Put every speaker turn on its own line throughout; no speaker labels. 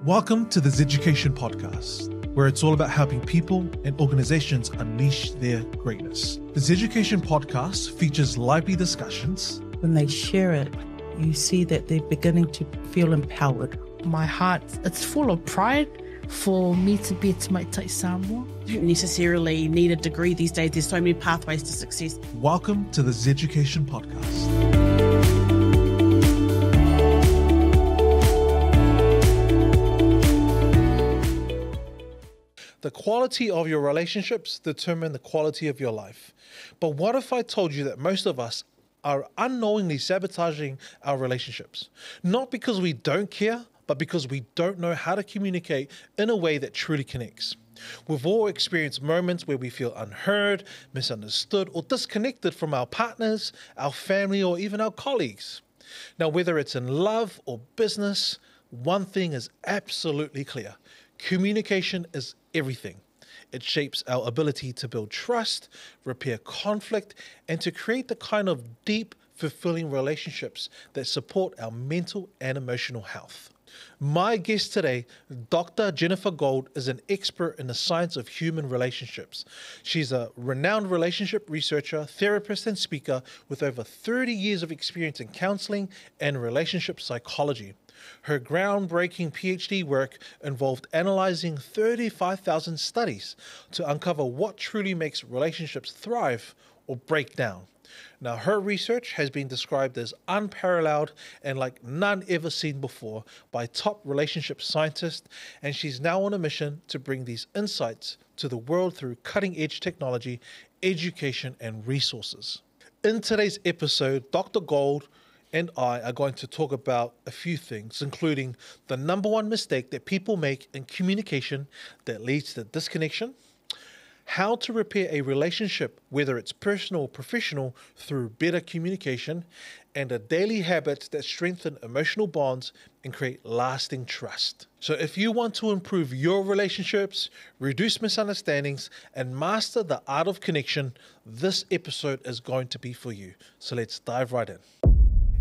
Welcome to the Education Podcast, where it's all about helping people and organizations unleash their greatness. The Education Podcast features lively discussions.
When they share it, you see that they're beginning to feel empowered.
My heart, it's full of pride for me to be to make Samoa.
You don't necessarily need a degree these days. There's so many pathways to success.
Welcome to the Education Podcast. The quality of your relationships determine the quality of your life. But what if I told you that most of us are unknowingly sabotaging our relationships? Not because we don't care, but because we don't know how to communicate in a way that truly connects. We've all experienced moments where we feel unheard, misunderstood, or disconnected from our partners, our family, or even our colleagues. Now, whether it's in love or business, one thing is absolutely clear. Communication is everything. It shapes our ability to build trust, repair conflict, and to create the kind of deep, fulfilling relationships that support our mental and emotional health. My guest today, Dr. Jennifer Gold, is an expert in the science of human relationships. She's a renowned relationship researcher, therapist, and speaker with over 30 years of experience in counseling and relationship psychology. Her groundbreaking PhD work involved analysing 35,000 studies to uncover what truly makes relationships thrive or break down. Now, her research has been described as unparalleled and like none ever seen before by top relationship scientists, and she's now on a mission to bring these insights to the world through cutting-edge technology, education, and resources. In today's episode, Dr. Gold and I are going to talk about a few things, including the number one mistake that people make in communication that leads to disconnection, how to repair a relationship, whether it's personal or professional, through better communication, and the daily habits that strengthen emotional bonds and create lasting trust. So if you want to improve your relationships, reduce misunderstandings, and master the art of connection, this episode is going to be for you. So let's dive right in.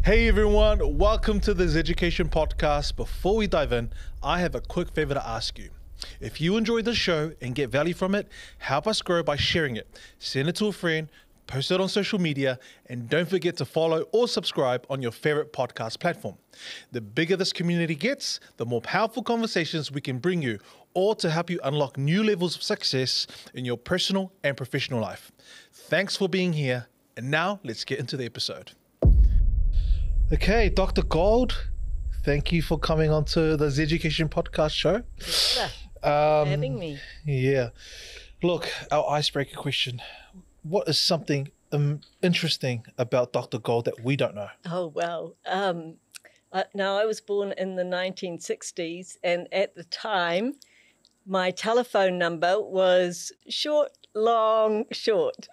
Hey everyone, welcome to this Education Podcast. Before we dive in, I have a quick favor to ask you. If you enjoy this show and get value from it, help us grow by sharing it. Send it to a friend, post it on social media, and don't forget to follow or subscribe on your favorite podcast platform. The bigger this community gets, the more powerful conversations we can bring you, or to help you unlock new levels of success in your personal and professional life. Thanks for being here, and now let's get into the episode. Okay, Dr. Gold, thank you for coming onto the Education Podcast show.
Having me.
Yeah. Look, our icebreaker question. What is something interesting about Dr. Gold that we don't know?
Oh, well. Now, I was born in the 1960s, and at the time, my telephone number was short, long, short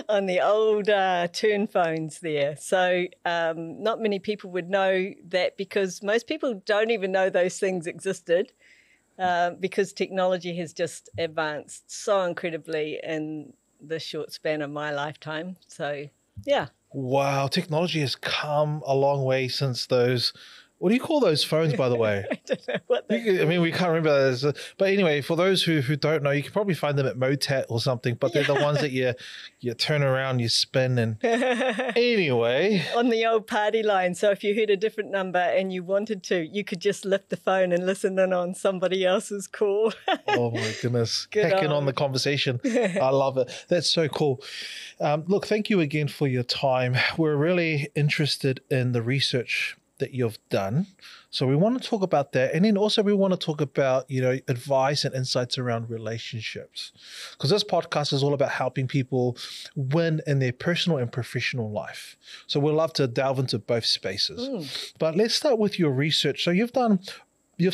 on the old turn phones there. So not many people would know that, because most people don't even know those things existed, because technology has just advanced so incredibly in the short span of my lifetime. So, yeah.
Wow, technology has come a long way since those. What do you call those phones, by the way?
I don't know what
we can't remember those. But anyway, for those who don't know, you can probably find them at Motat or something, but they're the ones that you turn around, you spin, and anyway.
On the old party line. So if you heard a different number and you wanted to, you could just lift the phone and listen in on somebody else's call.
Oh my goodness.
Good
Hacking
on.
on the conversation. I love it. That's so cool. Look, thank you again for your time. We're really interested in the research that you've done. So we want to talk about that. And then also we want to talk about, advice and insights around relationships. Because this podcast is all about helping people win in their personal and professional life. So we'd love to delve into both spaces. But let's start with your research. So you've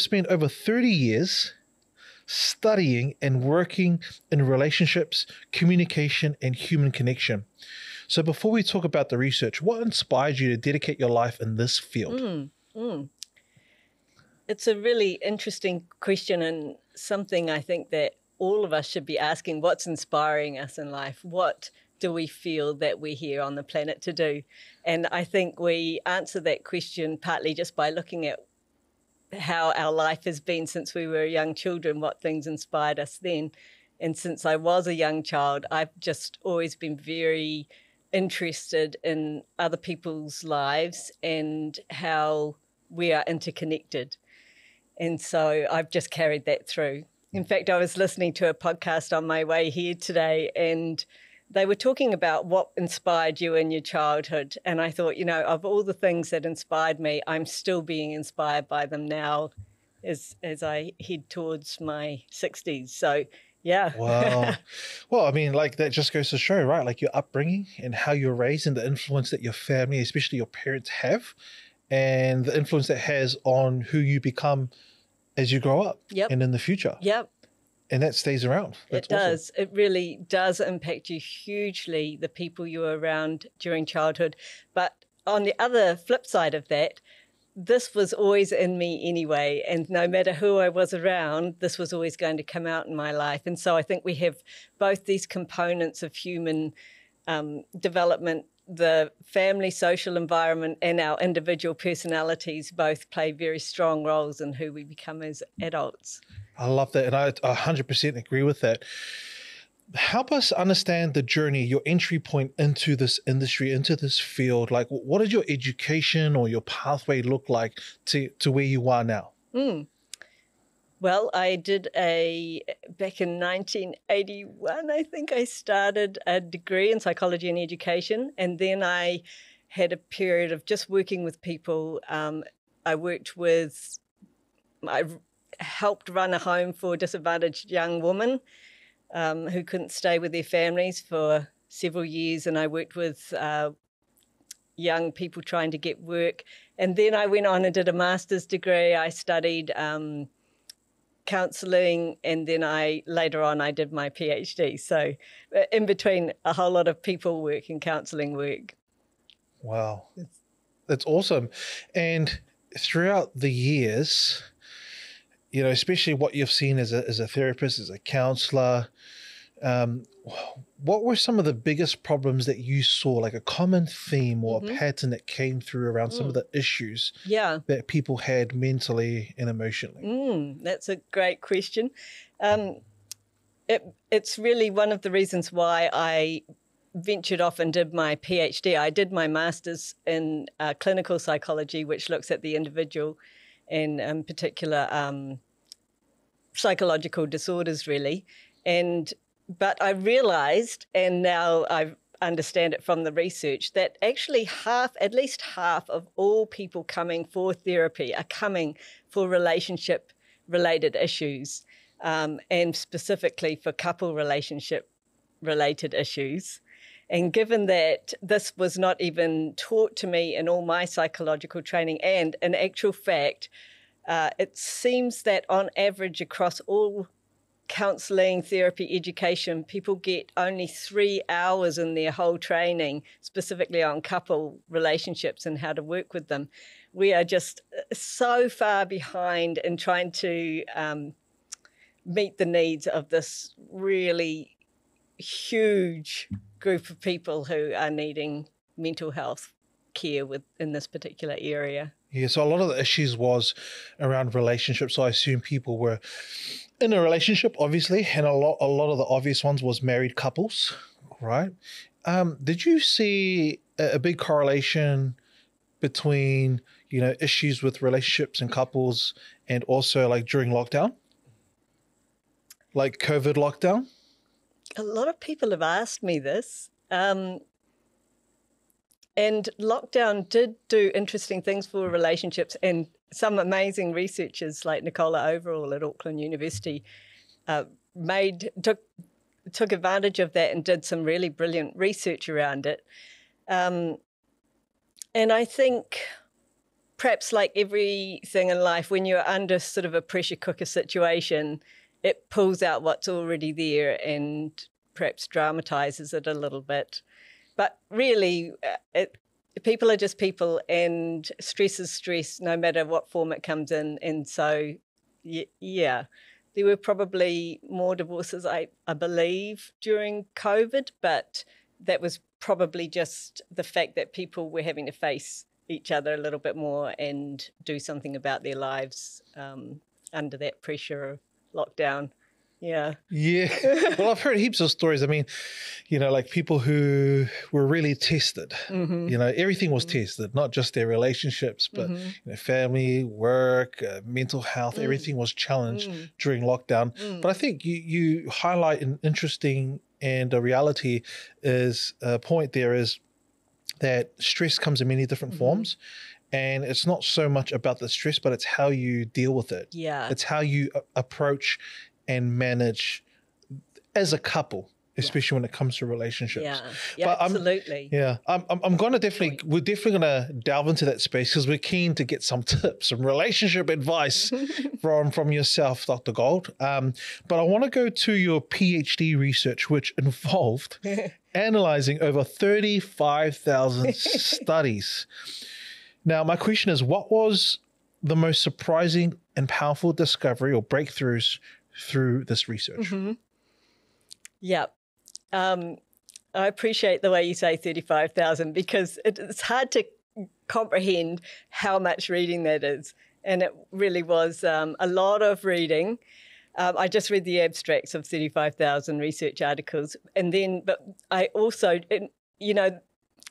spent over 30 years studying and working in relationships, communication, and human connection. So before we talk about the research, what inspired you to dedicate your life in this field?
It's a really interesting question, and something I think that all of us should be asking. What's inspiring us in life? What do we feel that we're here on the planet to do? And I think we answer that question partly just by looking at how our life has been since we were young children, what things inspired us then. And since I was a young child, I've just always been very interested in other people's lives and how we are interconnected. And so I've just carried that through. In fact, I was listening to a podcast on my way here today, and they were talking about what inspired you in your childhood. And I thought, of all the things that inspired me, I'm still being inspired by them now as I head towards my 60s. So, yeah.
Wow. Well, I mean, like that just goes to show, right? Like your upbringing and how you're raised and the influence that your family, especially your parents, have, and the influence that has on who you become as you grow up and in the future.
Yep.
And that stays around. That's
it does. Awesome. It really does impact you hugely, the people you were around during childhood. But on the other flip side of that, this was always in me anyway. And no matter who I was around, this was always going to come out in my life. And so I think we have both these components of human development, the family, social environment, and our individual personalities both play very strong roles in who we become as adults.
I love that. And I 100% agree with that. Help us understand the journey, your entry point into this industry, into this field. Like, what did your education or your pathway look like to where you are now?
Well, I did back in 1981, I think I started a degree in psychology and education. And then I had a period of just working with people. I helped run a home for disadvantaged young women who couldn't stay with their families for several years. And I worked with young people trying to get work. And then I went on and did a master's degree. I studied counselling, and then later on I did my PhD. So in between, a whole lot of people work and counselling work.
Wow. That's awesome. And throughout the years, especially what you've seen as a therapist, as a counsellor, what were some of the biggest problems that you saw, like a common theme or a pattern that came through around some of the issues that people had mentally and emotionally?
That's a great question. It's really one of the reasons why I ventured off and did my PhD. I did my master's in clinical psychology, which looks at the individual and in particular psychological disorders, really. But I realized, and now I understand it from the research, that actually at least half of all people coming for therapy are coming for relationship-related issues, and specifically for couple relationship-related issues. And given that this was not even taught to me in all my psychological training, and in actual fact, it seems that on average across all counselling, therapy, education, people get only 3 hours in their whole training, specifically on couple relationships and how to work with them. We are just so far behind in trying to meet the needs of this really huge group of people who are needing mental health care in this particular area.
Yeah, so a lot of the issues was around relationships. So I assume people were in a relationship, obviously, and a lot of the obvious ones was married couples, right? Did you see a big correlation between, issues with relationships and couples and also like during lockdown? Like COVID lockdown?
A lot of people have asked me this. And lockdown did do interesting things for relationships, and some amazing researchers like Nicola Overall at Auckland University took advantage of that and did some really brilliant research around it. And I think perhaps like everything in life, when you're under sort of a pressure cooker situation, it pulls out what's already there and perhaps dramatizes it a little bit. But really, people are just people, and stress is stress, no matter what form it comes in. And so, yeah, there were probably more divorces, I believe, during COVID, but that was probably just the fact that people were having to face each other a little bit more and do something about their lives under that pressure of lockdown. Yeah.
Yeah. Well, I've heard heaps of stories. I mean, like people who were really tested. Everything was tested, not just their relationships, but family, work, mental health. Everything was challenged during lockdown. But I think you highlight an interesting and a reality is a point there is that stress comes in many different forms. And it's not so much about the stress, but it's how you deal with it.
Yeah.
It's how you approach and manage as a couple, especially when it comes to relationships.
Yeah,
But
absolutely.
I'm going to we're definitely going to delve into that space because we're keen to get some tips, some relationship advice from yourself, Dr. Gold. But I want to go to your PhD research, which involved analysing over 35,000 studies. Now, my question is, what was the most surprising and powerful discovery or breakthroughs through this research?
Yeah. I appreciate the way you say 35,000 because it's hard to comprehend how much reading that is. And it really was a lot of reading. I just read the abstracts of 35,000 research articles. But I also,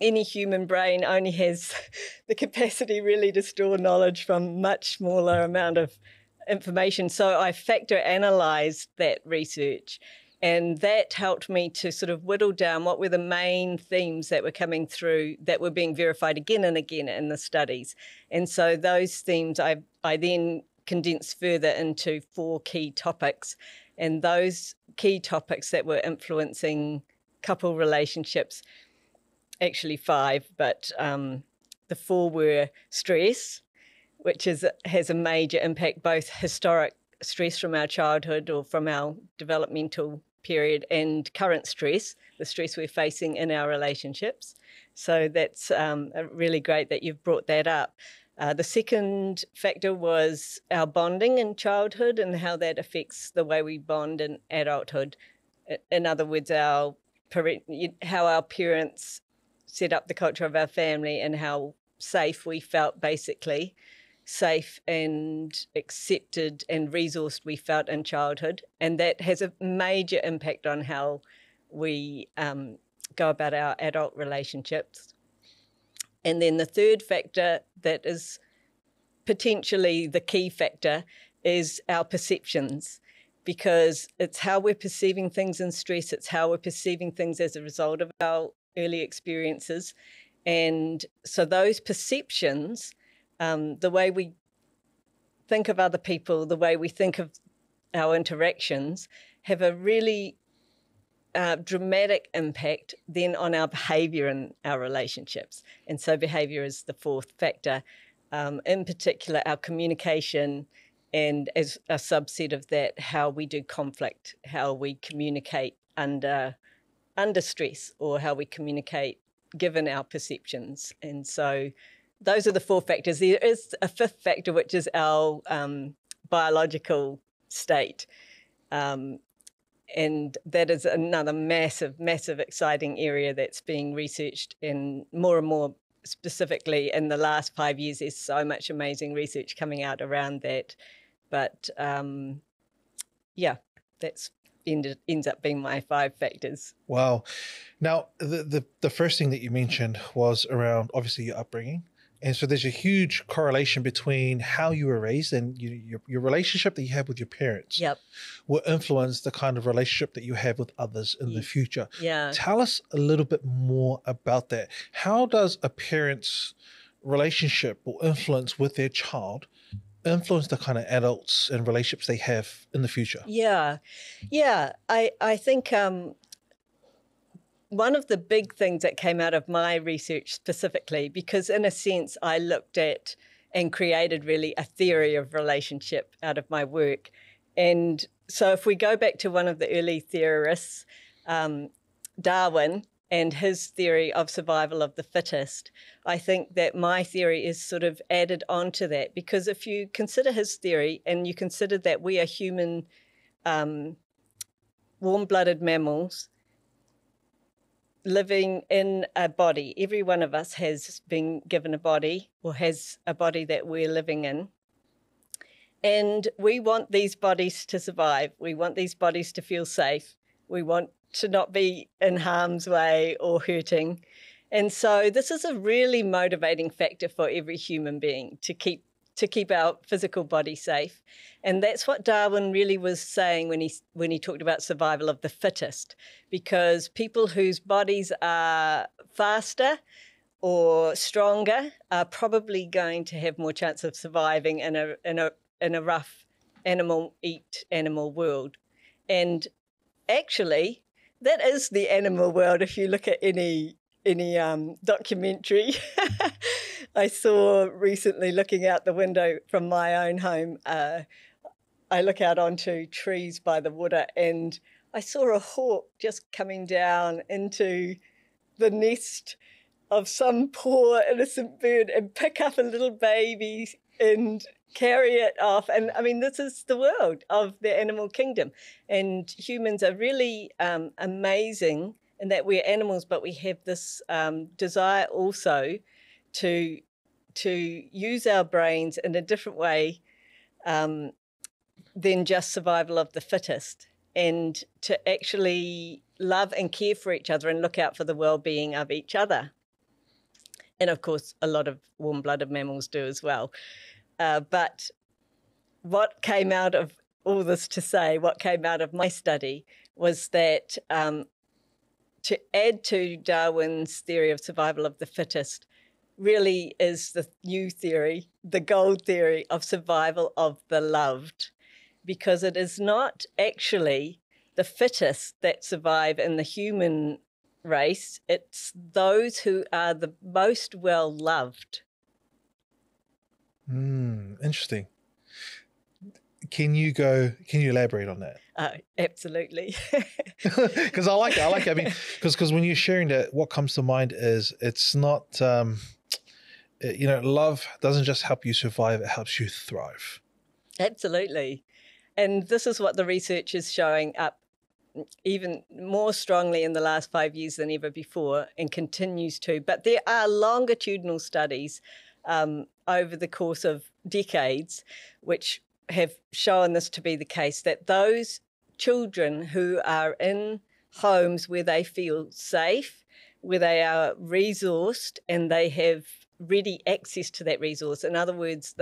any human brain only has the capacity really to store knowledge from much smaller amount of information. So I factor analysed that research, and that helped me to sort of whittle down what were the main themes that were coming through that were being verified again and again in the studies. And so those themes I then condensed further into 4 key topics, and those key topics that were influencing couple relationships, actually 5, but the 4 were stress, which has a major impact, both historic stress from our childhood or from our developmental period, and current stress, the stress we're facing in our relationships. So that's really great that you've brought that up. The second factor was our bonding in childhood and how that affects the way we bond in adulthood. In other words, how our parents set up the culture of our family and how safe we felt, basically safe and accepted and resourced we felt in childhood. And that has a major impact on how we go about our adult relationships. And then the third factor that is potentially the key factor is our perceptions, because it's how we're perceiving things in stress, it's how we're perceiving things as a result of our early experiences. And so those perceptions, the way we think of other people, the way we think of our interactions, have a really dramatic impact then on our behaviour in our relationships. And so behaviour is the fourth factor. In particular, our communication, and as a subset of that, how we do conflict, how we communicate under stress, or how we communicate given our perceptions. And so those are the 4 factors. There is a 5th factor, which is our biological state. And that is another massive, massive, exciting area that's being researched, and more specifically in the last 5 years. There's so much amazing research coming out around that. But that's ends up being my 5 factors.
Wow. Now, the first thing that you mentioned was around, obviously, your upbringing. And so there's a huge correlation between how you were raised and your relationship that you have with your parents.
Yep.
Will influence the kind of relationship that you have with others in the future.
Yeah.
Tell us a little bit more about that. How does a parent's relationship or influence with their child influence the kind of adults and relationships they have in the future?
Yeah. I think one of the big things that came out of my research specifically, because in a sense I looked at and created really a theory of relationship out of my work. And so if we go back to one of the early theorists, Darwin, and his theory of survival of the fittest, I think that my theory is sort of added onto that, because if you consider his theory and you consider that we are human warm-blooded mammals, living in a body. Every one of us has been given a body or has a body that we're living in. And we want these bodies to survive. We want these bodies to feel safe. We want to not be in harm's way or hurting. And so this is a really motivating factor for every human being to keep our physical body safe. And that's what Darwin really was saying when he talked about survival of the fittest, because people whose bodies are faster or stronger are probably going to have more chance of surviving in a rough animal eat animal world. And actually, that is the animal world if you look at any documentary. I saw recently, looking out the window from my own home, I look out onto trees by the water, and I saw a hawk just coming down into the nest of some poor innocent bird and pick up a little baby and carry it off. And I mean, this is the world of the animal kingdom. And humans are really amazing in that we're animals, but we have this desire also to use our brains in a different way than just survival of the fittest, and to actually love and care for each other and look out for the well-being of each other. And of course, a lot of warm-blooded mammals do as well. But what came out of all this to say, what came out of my study was that to add to Darwin's theory of survival of the fittest really is the new theory, the gold theory of survival of the loved, because it is not actually the fittest that survive in the human race, it's those who are the most well loved.
Interesting. Can you elaborate on that?
Absolutely.
Because I like it. I mean, because when you're sharing that, what comes to mind is it's not, love doesn't just help you survive, it helps you thrive.
Absolutely. And this is what the research is showing up even more strongly in the last 5 years than ever before, and continues to. But there are longitudinal studies over the course of decades which have shown this to be the case, that those children who are in homes where they feel safe, where they are resourced and they have ready access to that resource, in other words,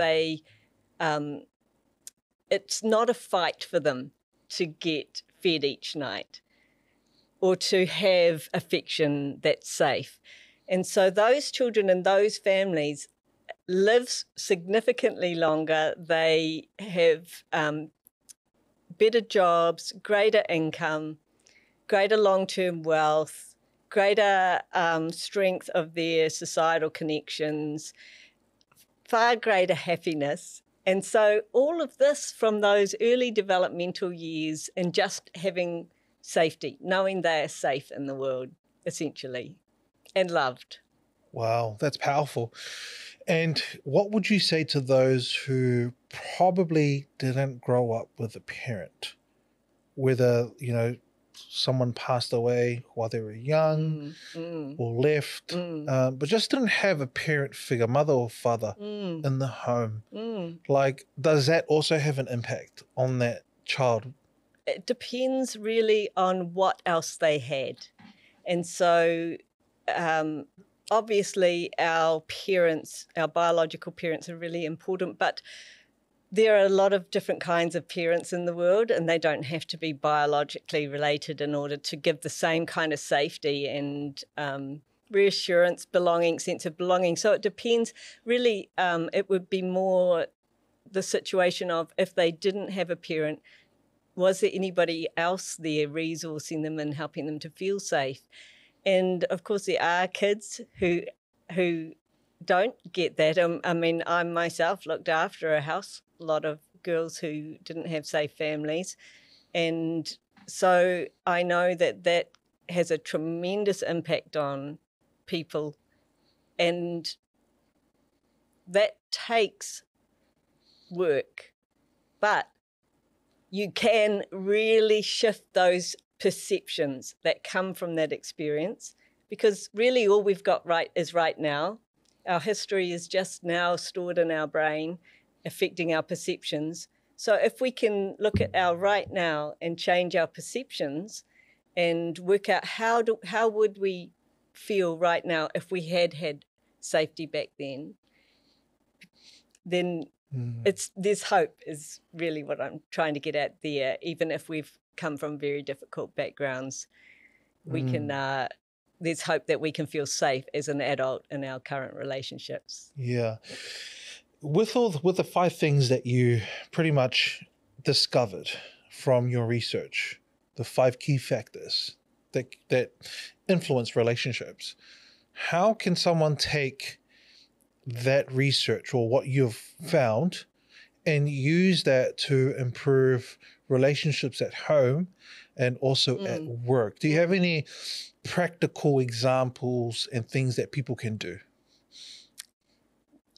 it's not a fight for them to get fed each night or to have affection that's safe. And so those children and those families live significantly longer. They have better jobs, greater income, greater long-term wealth, greater strength of their societal connections, far greater happiness. And so all of this from those early developmental years, and just having safety, knowing they are safe in the world, essentially, and loved.
Wow, that's powerful. And what would you say to those who probably didn't grow up with a parent, whether, someone passed away while they were young or left, but just didn't have a parent figure, mother or father, in the home? Like, does that also have an impact on that child?
It depends really on what else they had. And so obviously our parents, our biological parents, are really important, but there are a lot of different kinds of parents in the world, and they don't have to be biologically related in order to give the same kind of safety and reassurance, belonging, sense of belonging. So it depends. Really, it would be more the situation of, if they didn't have a parent, was there anybody else there resourcing them and helping them to feel safe? And of course, there are kids who don't get that. I mean, I myself looked after a lot of girls who didn't have safe families. And so I know that has a tremendous impact on people. And that takes work. But you can really shift those perceptions that come from that experience because really all we've got right is right now. Our history is just now stored in our brain, affecting our perceptions. So if we can look at our right now and change our perceptions and work out how would we feel right now if we had safety back then there's hope is really what I'm trying to get at there. Even if we've come from very difficult backgrounds, we can there's hope that we can feel safe as an adult in our current relationships.
Yeah. With the 5 things that you pretty much discovered from your research, the 5 key factors that influence relationships, how can someone take that research or what you've found and use that to improve relationships at home and also at work? Do you have any practical examples and things that people can do?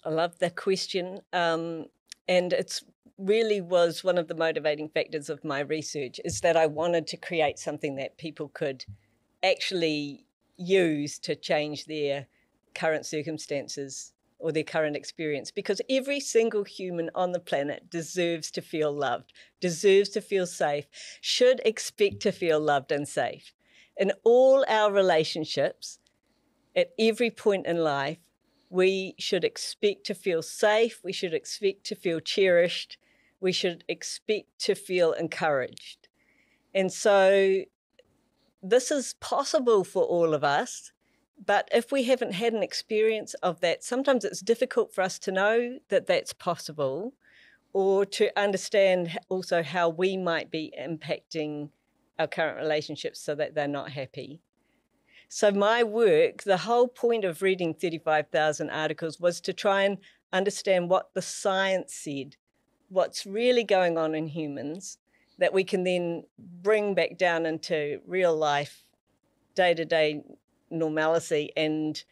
I love that question. And it's really was one of the motivating factors of my research, is that I wanted to create something that people could actually use to change their current circumstances or their current experience, because every single human on the planet deserves to feel loved, deserves to feel safe, should expect to feel loved and safe. In all our relationships, at every point in life, we should expect to feel safe, we should expect to feel cherished, we should expect to feel encouraged. And so this is possible for all of us, but if we haven't had an experience of that, sometimes it's difficult for us to know that that's possible, or to understand also how we might be impacting our current relationships so that they're not happy. So my work, the whole point of reading 35,000 articles was to try and understand what the science said, what's really going on in humans, that we can then bring back down into real life, day-to-day normalcy. And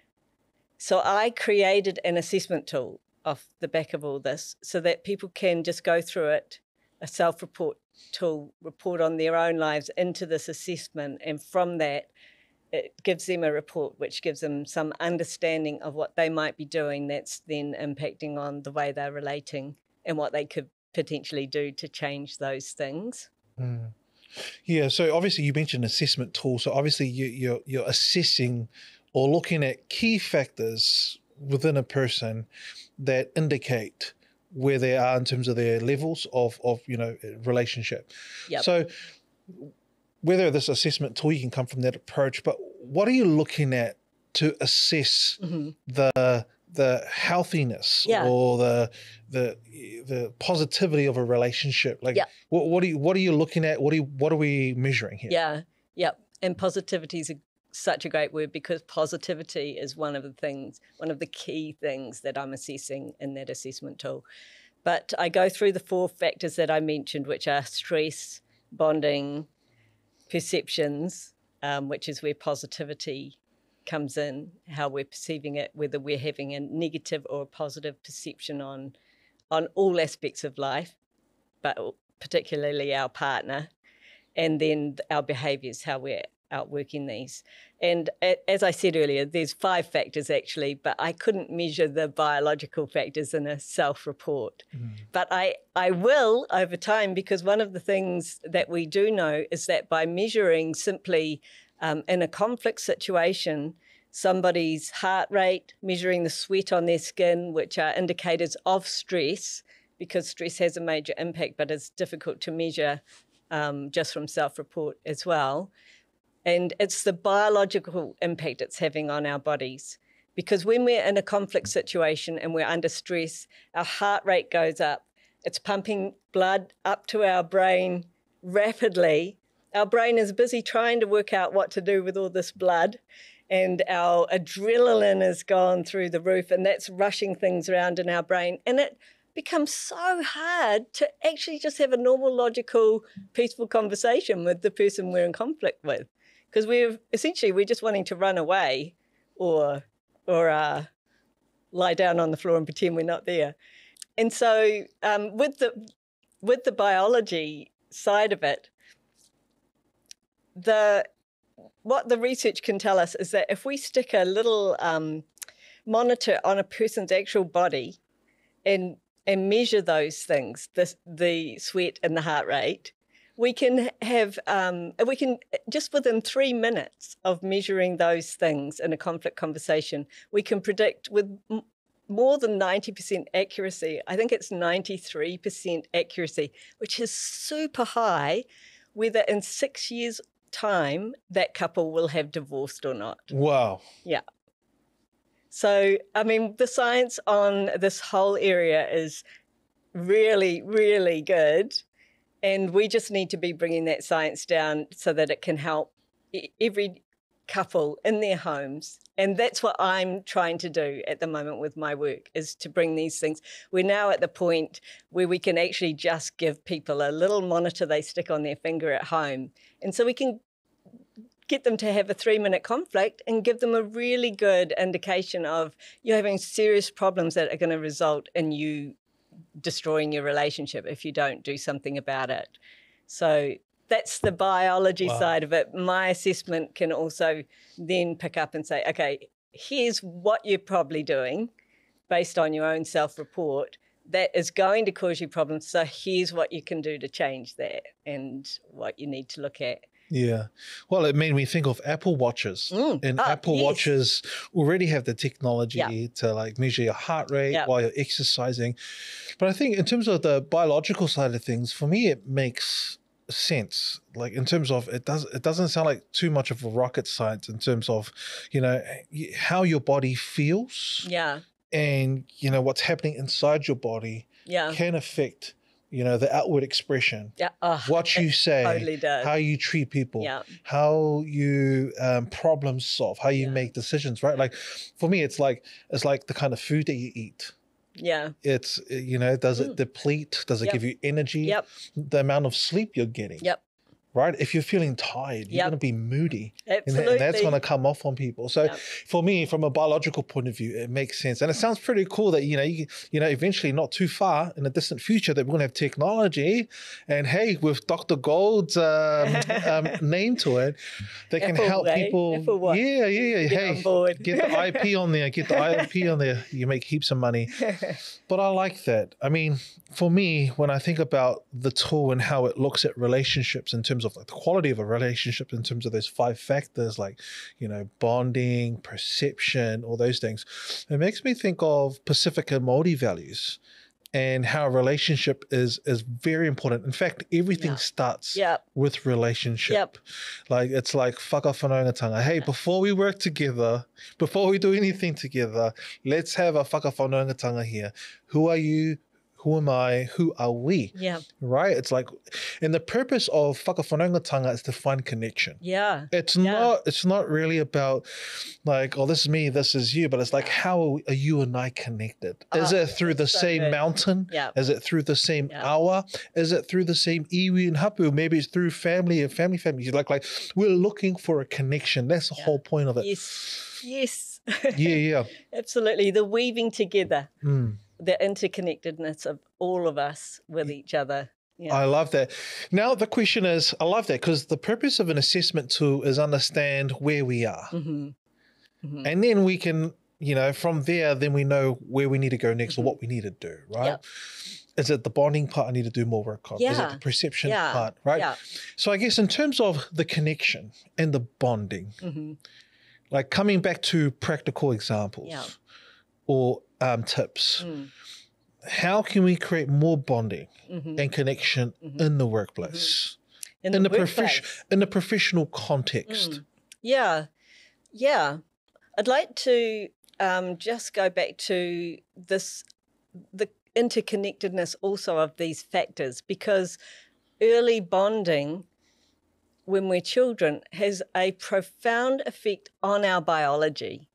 so I created an assessment tool off the back of all this so that people can just go through it, a self-report tool, report on their own lives into this assessment. And from that, it gives them a report which gives them some understanding of what they might be doing that's then impacting on the way they're relating and what they could potentially do to change those things.
Yeah, so obviously you mentioned assessment tool. So obviously you're assessing or looking at key factors within a person that indicate where they are in terms of their levels of relationship.
Yep.
So whether this assessment tool, you can come from that approach, but what are you looking at to assess the healthiness or the positivity of a relationship? Like, what are you looking at? What are we measuring here?
Yeah. And positivity is such a great word, because positivity is one of the key things that I'm assessing in that assessment tool. But I go through the 4 factors that I mentioned, which are stress, bonding, perceptions, which is where positivity comes in, how we're perceiving it, whether we're having a negative or a positive perception on all aspects of life, but particularly our partner, and then our behaviours, how we're outworking these. And as I said earlier, there's 5 factors actually, but I couldn't measure the biological factors in a self-report. But I will over time, because one of the things that we do know is that by measuring simply in a conflict situation, somebody's heart rate, measuring the sweat on their skin, which are indicators of stress, because stress has a major impact, but it's difficult to measure just from self-report as well. And it's the biological impact it's having on our bodies. Because when we're in a conflict situation and we're under stress, our heart rate goes up. It's pumping blood up to our brain rapidly. Our brain is busy trying to work out what to do with all this blood. And our adrenaline has gone through the roof, and that's rushing things around in our brain. And it becomes so hard to actually just have a normal, logical, peaceful conversation with the person we're in conflict with. Because we're just wanting to run away or lie down on the floor and pretend we're not there. And so with the biology side of it, the what the research can tell us is that if we stick a little monitor on a person's actual body and measure those things, the sweat and the heart rate, we can just within 3 minutes of measuring those things in a conflict conversation, we can predict with more than 90% accuracy. I think it's 93% accuracy, which is super high, whether in 6 years' time that couple will have divorced or not.
Wow.
Yeah. So, I mean, the science on this whole area is really, really good. And we just need to be bringing that science down so that it can help every couple in their homes. And that's what I'm trying to do at the moment with my work, is to bring these things. We're now at the point where we can actually just give people a little monitor they stick on their finger at home. And so we can get them to have a 3-minute conflict and give them a really good indication of you're having serious problems that are going to result in you destroying your relationship if you don't do something about it. So that's the biology side of it. My assessment can also then pick up and say, okay, here's what you're probably doing based on your own self-report that is going to cause you problems. So here's what you can do to change that and what you need to look at.
Yeah. Well, it made me think of Apple Watches. And Apple Watches already have the technology to like measure your heart rate while you're exercising. But I think in terms of the biological side of things, for me, it makes sense. Like in terms of it doesn't sound like too much of a rocket science in terms of, you know, how your body feels.
Yeah.
And, you know, what's happening inside your body can affect, you know, the outward expression, what you say,
totally does.
how you treat people, how you problem solve, how you make decisions, right? Like for me, it's like the kind of food that you eat.
Yeah.
It's, you know, does it deplete? Does it give you energy? The amount of sleep you're getting. Right? If you're feeling tired, you're going to be moody.
Absolutely.
And that's going to come off on people. So for me, from a biological point of view, it makes sense. And it sounds pretty cool that, you know, eventually not too far in the distant future that we're going to have technology. And hey, with Dr. Gold's name to it, they can help people.
Get
Hey,
on board.
get the IP on there. Get the IP on there. You make heaps of money. But I like that. I mean, for me, when I think about the tool and how it looks at relationships in terms of like the quality of a relationship, in terms of those 5 factors, like, you know, bonding, perception, all those things, it makes me think of Pacifica Māori values and how a relationship is very important. In fact, everything starts with relationship. Like it's like whakawhanaungatanga. Hey, before we work together, before we do anything together, let's have a whakawhanaungatanga here. Who are you? Who am I? Who are we? Right? It's like, and the purpose of whakawhanaungatanga is to find connection. It's not really about like, oh, this is me, this is you, but it's like, how are you and I connected? Is it through the same mountain? Is it through the same hour? Is it through the same iwi and hapu? Maybe it's through family and family. Like we're looking for a connection. That's the whole point of it.
Yes.
Absolutely.
The weaving together. The interconnectedness of all of us with each other.
I love that. Now the question is, I love that because the purpose of an assessment tool is understand where we are. And then we can, you know, from there, then we know where we need to go next or what we need to do, right? Is it the bonding part I need to do more work on? Is it the perception part, right? So I guess in terms of the connection and the bonding, like coming back to practical examples or tips, how can we create more bonding and connection in the workplace, in the professional context?
I'd like to just go back to the interconnectedness also of these factors, because early bonding when we're children has a profound effect on our biology.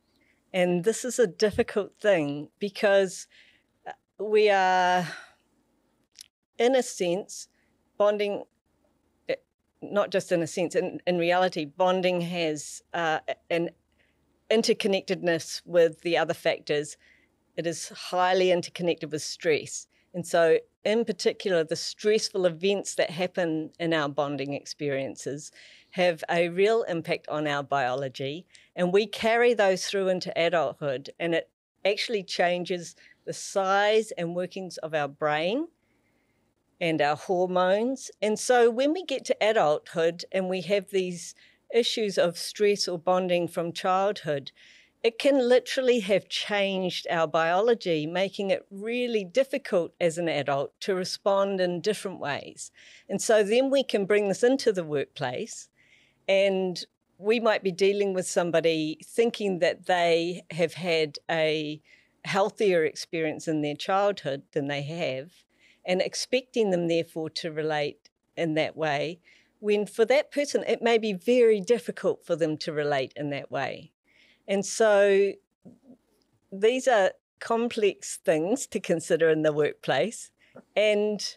And this is a difficult thing because we are, in a sense, bonding, not just in a sense, in reality, bonding has an interconnectedness with the other factors. It is highly interconnected with stress. And so in particular, the stressful events that happen in our bonding experiences have a real impact on our biology, and we carry those through into adulthood, and it actually changes the size and workings of our brain and our hormones. And so when we get to adulthood and we have these issues of stress or bonding from childhood, it can literally have changed our biology, making it really difficult as an adult to respond in different ways. And so then we can bring this into the workplace, and we might be dealing with somebody thinking that they have had a healthier experience in their childhood than they have, and expecting them, therefore, to relate in that way, when for that person, it may be very difficult for them to relate in that way. And so these are complex things to consider in the workplace, and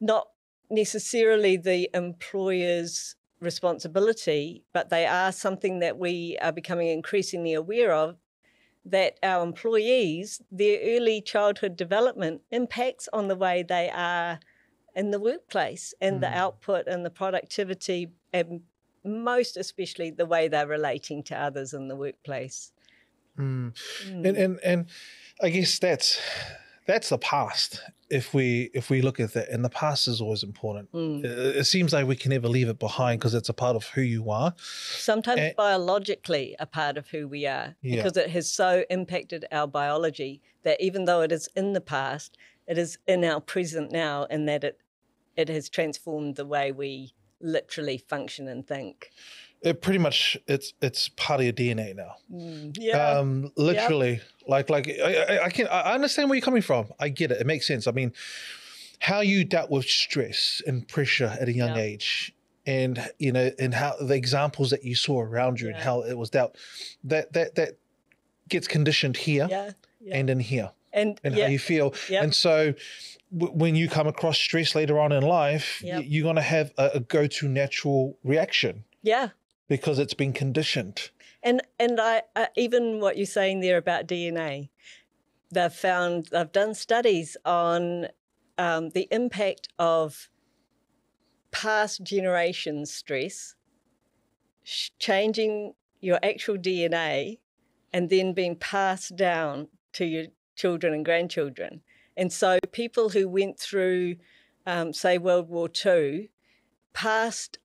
not necessarily the employer's responsibility, but they are something that we are becoming increasingly aware of, that our employees, their early childhood development impacts on the way they are in the workplace and the output and the productivity, and most especially the way they're relating to others in the workplace.
And I guess that's the past. If we look at that, and the past is always important. It seems like we can never leave it behind because it's a part of who you are.
Sometimes biologically a part of who we are, because it has so impacted our biology that even though it is in the past, it is in our present now, and that it has transformed the way we literally function and think.
It pretty much, it's part of your DNA now. Literally, like I understand where you're coming from. I get it. It makes sense. I mean, how you dealt with stress and pressure at a young age, and and how the examples that you saw around you and how it was dealt, that gets conditioned here and in here, and how you feel. And so when you come across stress later on in life, you're going to have a go-to natural reaction. Because it's been conditioned. And
I even what you're saying there about DNA, they've done studies on the impact of past generations' stress, changing your actual DNA, and then being passed down to your children and grandchildren. And so people who went through, say, World War II, passed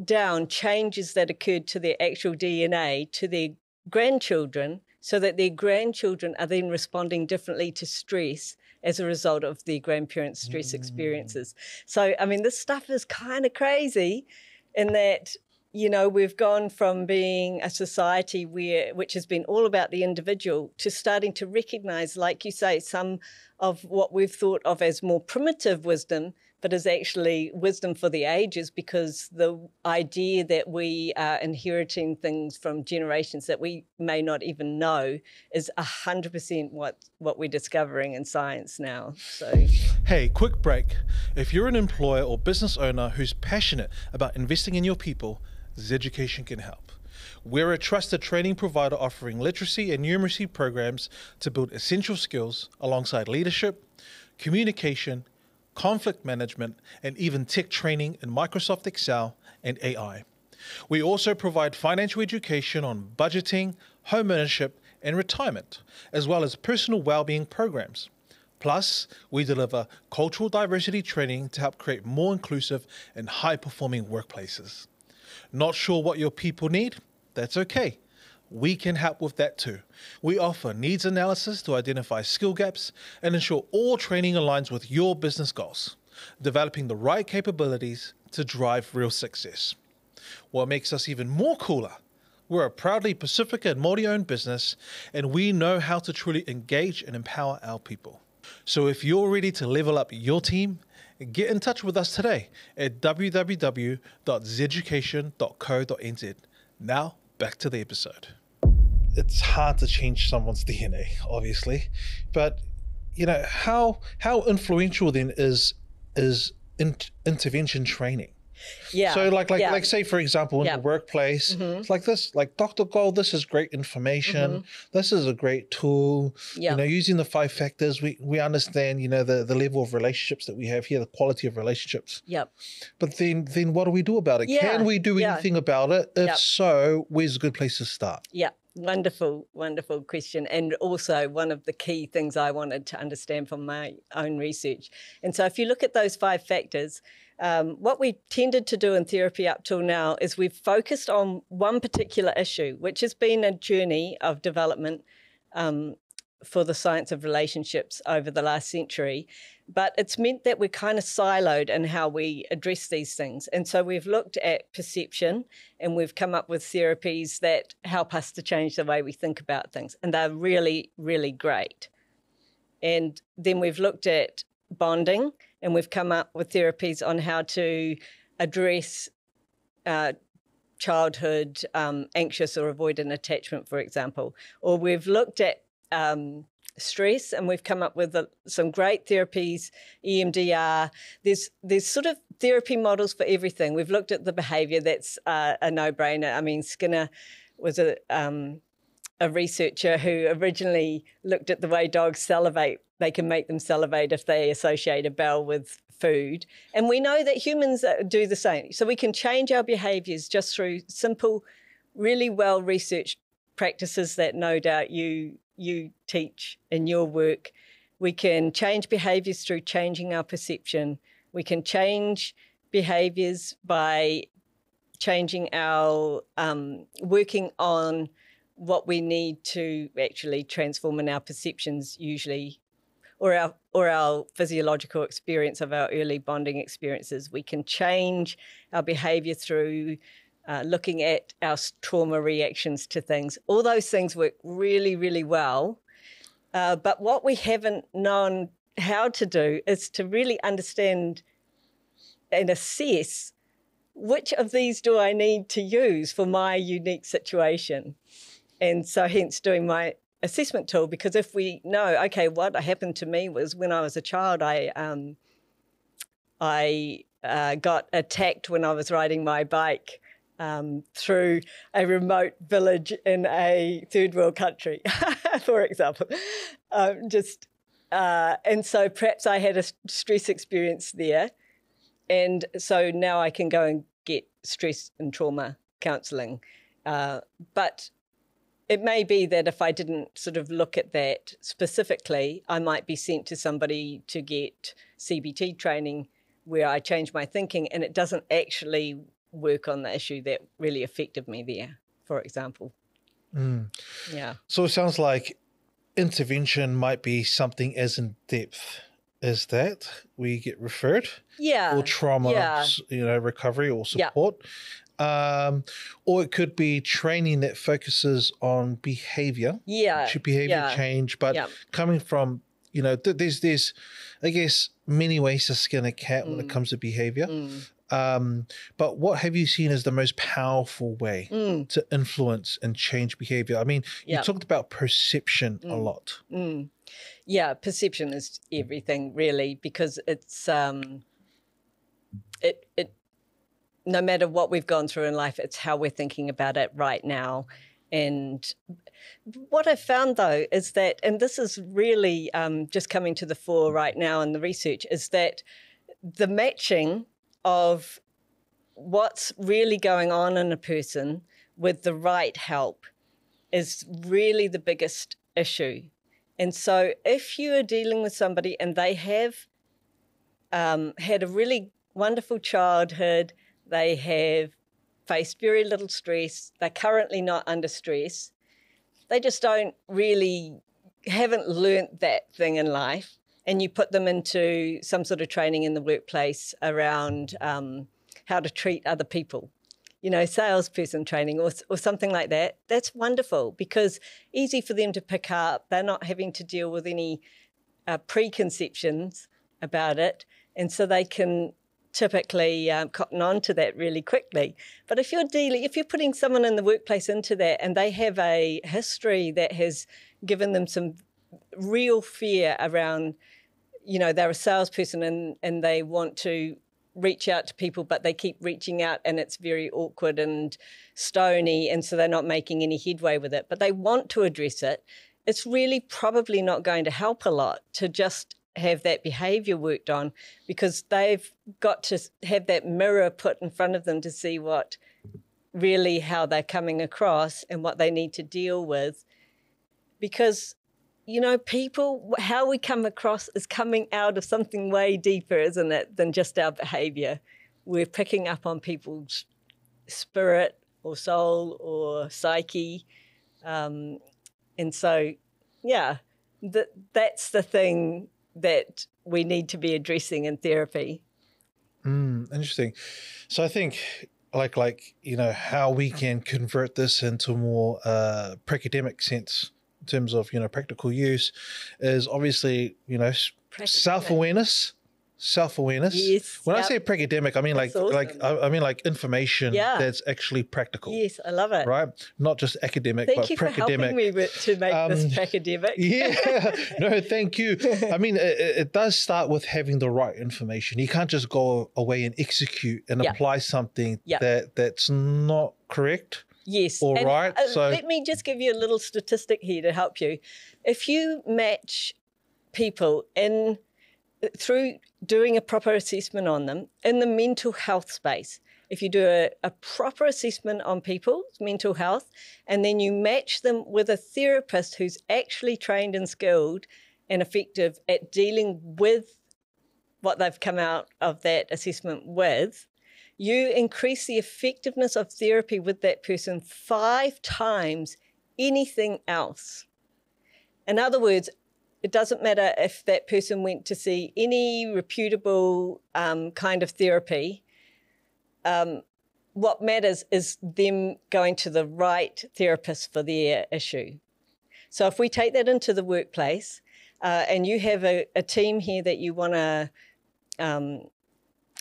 down changes that occurred to their actual DNA to their grandchildren, so that their grandchildren are then responding differently to stress as a result of their grandparents' stress experiences. So, I mean, this stuff is kind of crazy in that, we've gone from being a society which has been all about the individual to starting to recognize, like you say, some of what we've thought of as more primitive wisdom, but is actually wisdom for the ages, because the idea that we are inheriting things from generations that we may not even know is 100% what we're discovering in science now. So,
hey, quick break. If you're an employer or business owner who's passionate about investing in your people, Zeducation can help. We're a trusted training provider offering literacy and numeracy programs to build essential skills alongside leadership, communication, conflict management, and even tech training in Microsoft Excel and AI. We also provide financial education on budgeting, home ownership, and retirement, as well as personal well-being programs. Plus, we deliver cultural diversity training to help create more inclusive and high-performing workplaces. Not sure what your people need? That's okay. We can help with that too. We offer needs analysis to identify skill gaps and ensure all training aligns with your business goals, developing the right capabilities to drive real success. What makes us even more cooler, we're a proudly Pacifica and Māori-owned business, and we know how to truly engage and empower our people. So if you're ready to level up your team, get in touch with us today at www.zeducation.co.nz. Now, back to the episode. It's hard to change someone's DNA, obviously, but how influential then is intervention training?
Yeah.
So
yeah.
like say, for example, in
Yeah.
the workplace,
Mm-hmm.
it's like this, like Dr. Gold, this is great information. This is a great tool.
Yeah.
You know, using the 5 factors, we understand, you know, the level of relationships that we have here, the quality of relationships.
Yep.
But then what do we do about it?
Yeah.
Can we do
Yeah.
anything about it? If
Yep.
so, where's a good place to start?
Yeah, wonderful, wonderful question. And also one of the key things I wanted to understand from my own research. And so if you look at those 5 factors, what we tended to do in therapy up till now is we've focused on one particular issue, which has been a journey of development for the science of relationships over the last century. But it's meant that we're kind of siloed in how we address these things. And so we've looked at perception and we've come up with therapies that help us to change the way we think about things. And they're really, really great. And then we've looked at bonding and we've come up with therapies on how to address childhood anxious or avoidant attachment, for example. Or we've looked at stress, and we've come up with some great therapies, EMDR. There's sort of therapy models for everything. We've looked at the behaviour, that's a no-brainer. I mean, Skinner was a researcher who originally looked at the way dogs salivate. They can make them salivate if they associate a bell with food. And we know that humans do the same. So we can change our behaviours just through simple, really well-researched practices that no doubt you teach in your work. We can change behaviours through changing our perception. We can change behaviours by changing our working on what we need to actually transform in our perceptions usually, or our physiological experience of our early bonding experiences. We can change our behaviour through looking at our trauma reactions to things. All those things work really, really well. But what we haven't known how to do is to really understand and assess which of these do I need to use for my unique situation. And so hence doing my assessment tool, because if we know, okay, what happened to me was when I was a child, I got attacked when I was riding my bike through a remote village in a third world country, for example. And so perhaps I had a stress experience there. And so now I can go and get stress and trauma counselling. But it may be that if I didn't sort of look at that specifically, I might be sent to somebody to get CBT training where I change my thinking and it doesn't actually work on the issue that really affected me there, for example. Yeah.
So it sounds like intervention might be something as in depth as that, where you get referred, or trauma, recovery or support. Or it could be training that focuses on behavior, behavior change, but coming from, there's, I guess, many ways to skin a cat when it comes to behavior. But what have you seen as the most powerful way to influence and change behavior? I mean, you talked about perception a lot.
Yeah, perception is everything, really, because it's no matter what we've gone through in life, it's how we're thinking about it right now. And what I've found, though, is that, and this is really just coming to the fore right now in the research, is that the matching of what's really going on in a person with the right help is really the biggest issue. And so if you are dealing with somebody and they have had a really wonderful childhood, they have faced very little stress, they're currently not under stress, they just haven't learnt that thing in life, and you put them into some sort of training in the workplace around how to treat other people, salesperson training or something like that, that's wonderful because easy for them to pick up. They're not having to deal with any preconceptions about it, and so they can typically cotton on to that really quickly. But if you're putting someone in the workplace into that and they have a history that has given them some real fear around, they're a salesperson and they want to reach out to people, but they keep reaching out and it's very awkward and stony, and so they're not making any headway with it, but they want to address it, it's really probably not going to help a lot to just have that behaviour worked on, because they've got to have that mirror put in front of them to see what really how they're coming across and what they need to deal with. Because, you know, people, how we come across is coming out of something way deeper, isn't it, than just our behaviour. We're picking up on people's spirit or soul or psyche. And so, yeah, that's the thing that we need to be addressing in therapy.
Interesting. So I think like you know, how we can convert this into more pracademic sense in terms of, you know, practical use is obviously, you know, self-awareness.
Yes.
When I say pracademic, I mean I mean like information that's actually practical.
Yes, I love it.
Right? Not just academic,
Thank
but
you
pracademic.
for helping me to make this academic.
Yeah, no, thank you. I mean, it does start with having the right information. You can't just go away and execute and apply something that's not correct.
Yes.
All right. So
let me just give you a little statistic here to help you. If you match people through doing a proper assessment on them in the mental health space, if you do a proper assessment on people's mental health and then you match them with a therapist who's actually trained and skilled and effective at dealing with what they've come out of that assessment with, you increase the effectiveness of therapy with that person 5 times anything else. In other words, it doesn't matter if that person went to see any reputable kind of therapy. What matters is them going to the right therapist for their issue. So if we take that into the workplace and you have a team here that you want to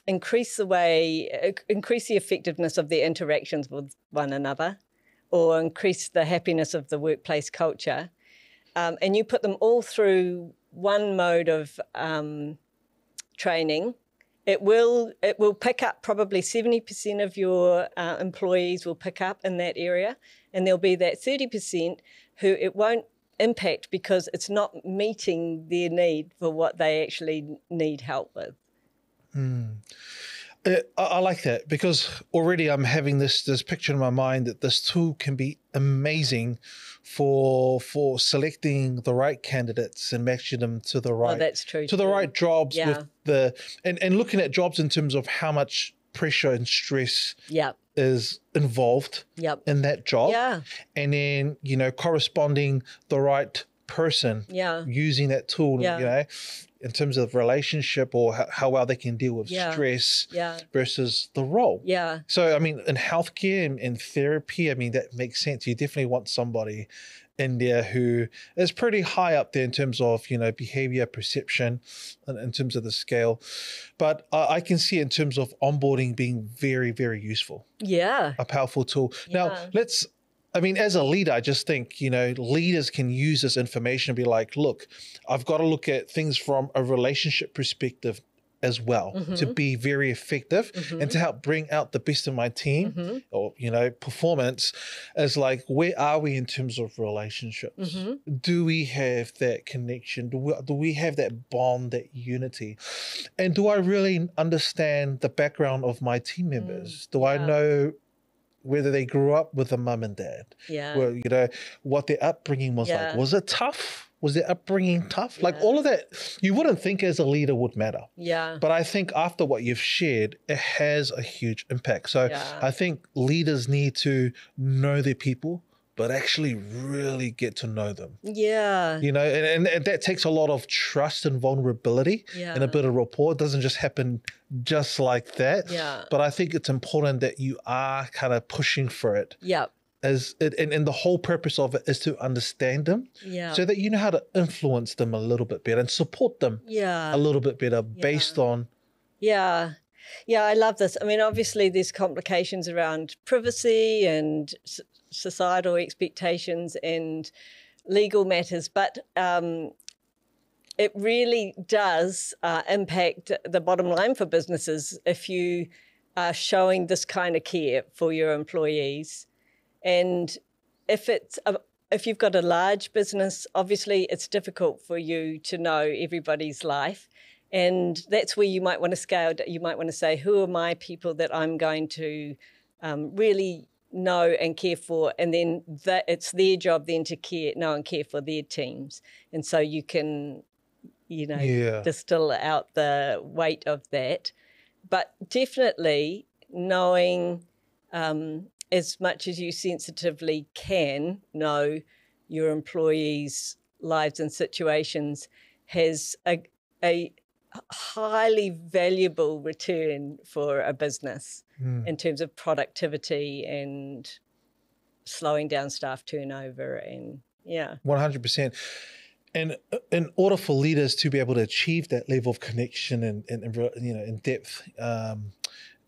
increase the effectiveness of their interactions with one another, or increase the happiness of the workplace culture, and you put them all through one mode of training, it will pick up probably 70% of your employees will pick up in that area, and there'll be that 30% who it won't impact because it's not meeting their need for what they actually need help with.
I like that, because already I'm having this picture in my mind that this tool can be amazing for selecting the right candidates and matching them to the right
that's true
to the right jobs
Yeah.
with and looking at jobs in terms of how much pressure and stress is involved in that job.
Yeah.
And then, you know, corresponding the right person using that tool, you know, in terms of relationship or how well they can deal with stress versus the role.
Yeah.
So, I mean, in healthcare and in therapy, I mean, that makes sense. You definitely want somebody in there who is pretty high up there in terms of, you know, behavior, perception, in terms of the scale. But I can see in terms of onboarding being very, very useful.
Yeah.
A powerful tool. Now, I mean, as a leader, I just think, you know, leaders can use this information and be like, look, I've got to look at things from a relationship perspective as well to be very effective and to help bring out the best of my team or, you know, performance, as like, where are we in terms of relationships? Do we have that connection? Do we have that bond, that unity? And do I really understand the background of my team members? Do I know whether they grew up with a mum and dad? Well, you know, what their upbringing was like. Was it tough? Was their upbringing tough? Like all of that, you wouldn't think as a leader would matter. But I think after what you've shared, it has a huge impact. So I think leaders need to know their people, but actually really get to know them. You know, and that takes a lot of trust and vulnerability and a bit of rapport. It doesn't just happen just like that. But I think it's important that you are kind of pushing for it. And the whole purpose of it is to understand them so that you know how to influence them a little bit better and support them a little bit better based on.
Yeah, I love this. I mean, obviously there's complications around privacy and societal expectations and legal matters, but it really does impact the bottom line for businesses if you are showing this kind of care for your employees. And if you've got a large business, obviously it's difficult for you to know everybody's life. And that's where you might want to scale. You might want to say, who are my people that I'm going to really know and care for? And then it's their job then to know and care for their teams. And so you can, distill out the weight of that. But definitely knowing as much as you sensitively can know your employees' lives and situations has a highly valuable return for a business in terms of productivity and slowing down staff turnover and
100%. And in order for leaders to be able to achieve that level of connection and in depth,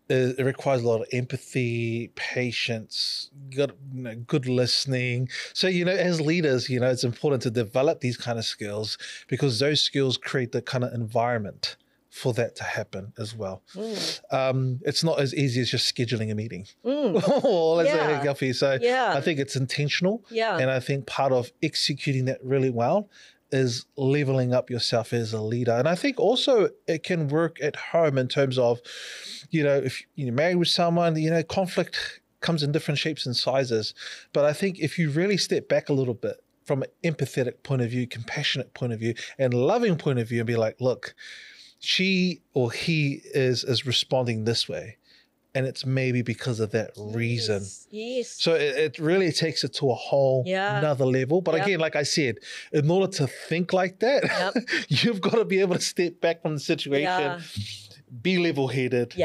it requires a lot of empathy, patience, good listening. So, as leaders, it's important to develop these kind of skills because those skills create the kind of environment for that to happen as well. It's not as easy as just scheduling a meeting. Let's have a coffee. So I think it's intentional. And I think part of executing that really well is leveling up yourself as a leader. And I think also it can work at home in terms of, if you're married with someone, conflict comes in different shapes and sizes. But I think if you really step back a little bit from an empathetic point of view, compassionate point of view, and loving point of view and be like, look, she or he is responding this way. And it's maybe because of that reason.
Yes.
So it really takes it to a whole another level. But again, like I said, in order to think like that, you've got to be able to step back from the situation, be level-headed,